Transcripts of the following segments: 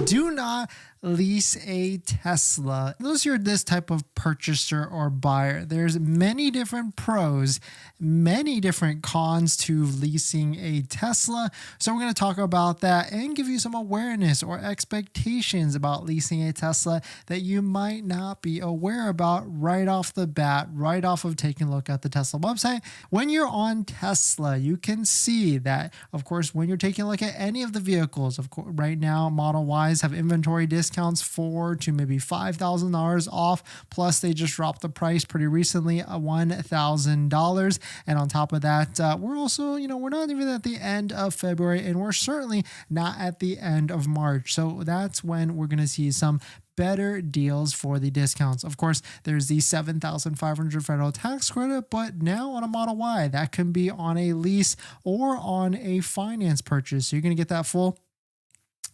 Do not lease a Tesla unless you're this type of purchaser or buyer. There's many different pros, many different cons to leasing a Tesla. So we're going to talk about that and give you some awareness or expectations about leasing a Tesla that you might not be aware about right off the bat, right off of taking a look at the Tesla website. When you're on Tesla, you can see that, of course, when you're taking a look at any of the vehicles, of course, right now, Model Ys have inventory discounts $4,000 to maybe $5,000 off. Plus, they just dropped the price pretty recently, $1,000. And on top of that, we're also, we're not even at the end of February, and we're certainly not at the end of March. So that's when we're going to see some better deals for the discounts. Of course, there's the $7,500 federal tax credit, but now on a Model Y, that can be on a lease or on a finance purchase. So you're going to get that full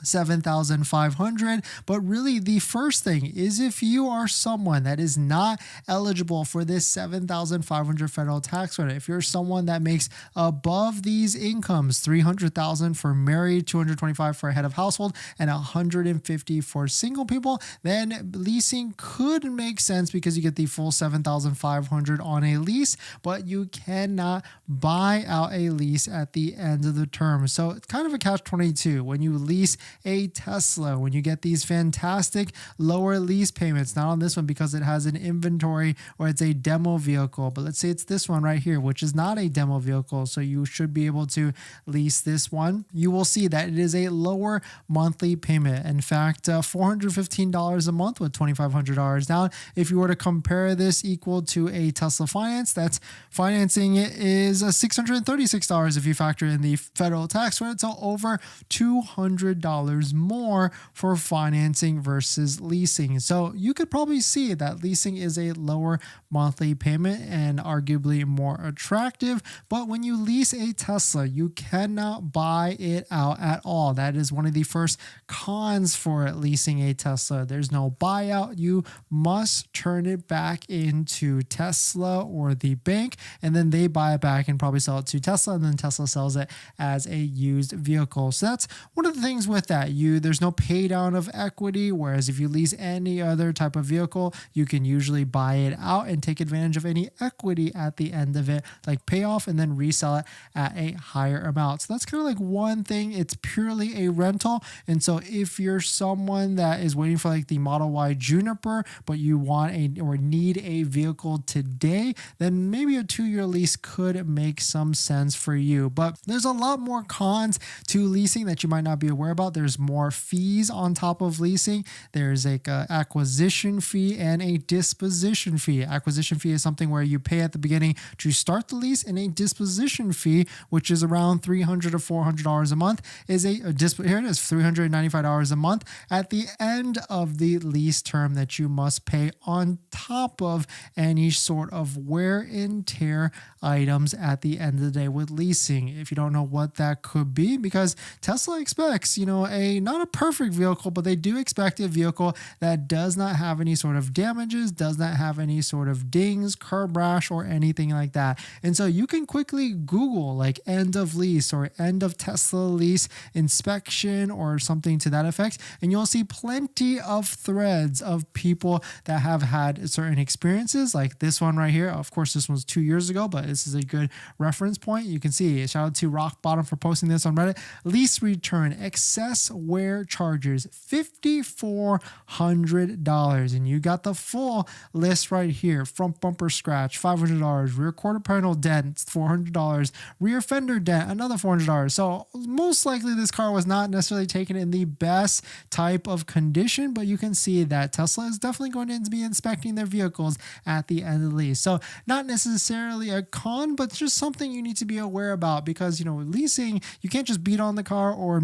$7,500. But really, the first thing is if you are someone that is not eligible for this $7,500 federal tax credit, if you're someone that makes above these incomes, $300,000 for married, $225,000 for a head of household, and $150,000 for single people, then leasing could make sense because you get the full $7,500 on a lease, but you cannot buy out a lease at the end of the term. So it's kind of a catch-22 when you lease a Tesla, when you get these fantastic lower lease payments. Not on this one because it has an inventory or it's a demo vehicle, but let's say it's this one right here, which is not a demo vehicle, so you should be able to lease this one. You will see that it is a lower monthly payment. In fact, $415 a month with $2,500 down. If you were to compare this equal to a Tesla finance, that's financing is $636 if you factor in the federal tax credit, so over $200 more for financing versus leasing. So you could probably see that leasing is a lower monthly payment and arguably more attractive. But when you lease a Tesla, you cannot buy it out at all. That is one of the first cons for leasing a Tesla. There's no buyout. You must turn it back into Tesla or the bank, and then they buy it back and probably sell it to Tesla, and then Tesla sells it as a used vehicle. So that's one of the things with that. There's no pay down of equity, whereas if you lease any other type of vehicle, you can usually buy it out and take advantage of any equity at the end of it, like pay off and then resell it at a higher amount. So that's kind of like one thing. It's purely a rental. And so if you're someone that is waiting for like the Model Y Juniper, but you want or need a vehicle today, then maybe a 2-year lease could make some sense for you. But there's a lot more cons to leasing that you might not be aware about. There's more fees on top of leasing. There's like a acquisition fee and a disposition fee. Acquisition fee is something where you pay at the beginning to start the lease, and a disposition fee, which is around $300 to $400 a month, is here it is, $395 a month at the end of the lease term that you must pay on top of any sort of wear and tear items at the end of the day with leasing. If you don't know what that could be, because Tesla expects, not a perfect vehicle, but they do expect a vehicle that does not have any sort of damages, does not have any sort of dings, curb rash, or anything like that. And so you can quickly Google like end of lease or end of Tesla lease inspection or something to that effect, and you'll see plenty of threads of people that have had certain experiences like this one right here. Of course, this was 2 years ago, but this is a good reference point. You can see, shout out to Rock Bottom for posting this on Reddit. Lease return excess wear charges $5,400, and you got the full list right here. Front bumper scratch $500, rear quarter panel dent $400, rear fender dent another $400. So most likely this car was not necessarily taken in the best type of condition, but you can see that Tesla is definitely going to be inspecting their vehicles at the end of the lease. So not necessarily a con, but just something you need to be aware about, because leasing, you can't just beat on the car or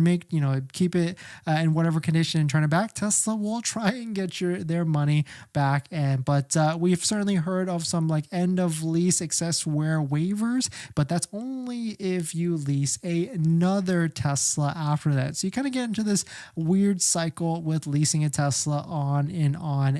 keep it in whatever condition and turn it back. Tesla will try and get their money back. But we've certainly heard of some like end of lease excess wear waivers, but that's only if you lease another Tesla after that. So you kind of get into this weird cycle with leasing a Tesla on and on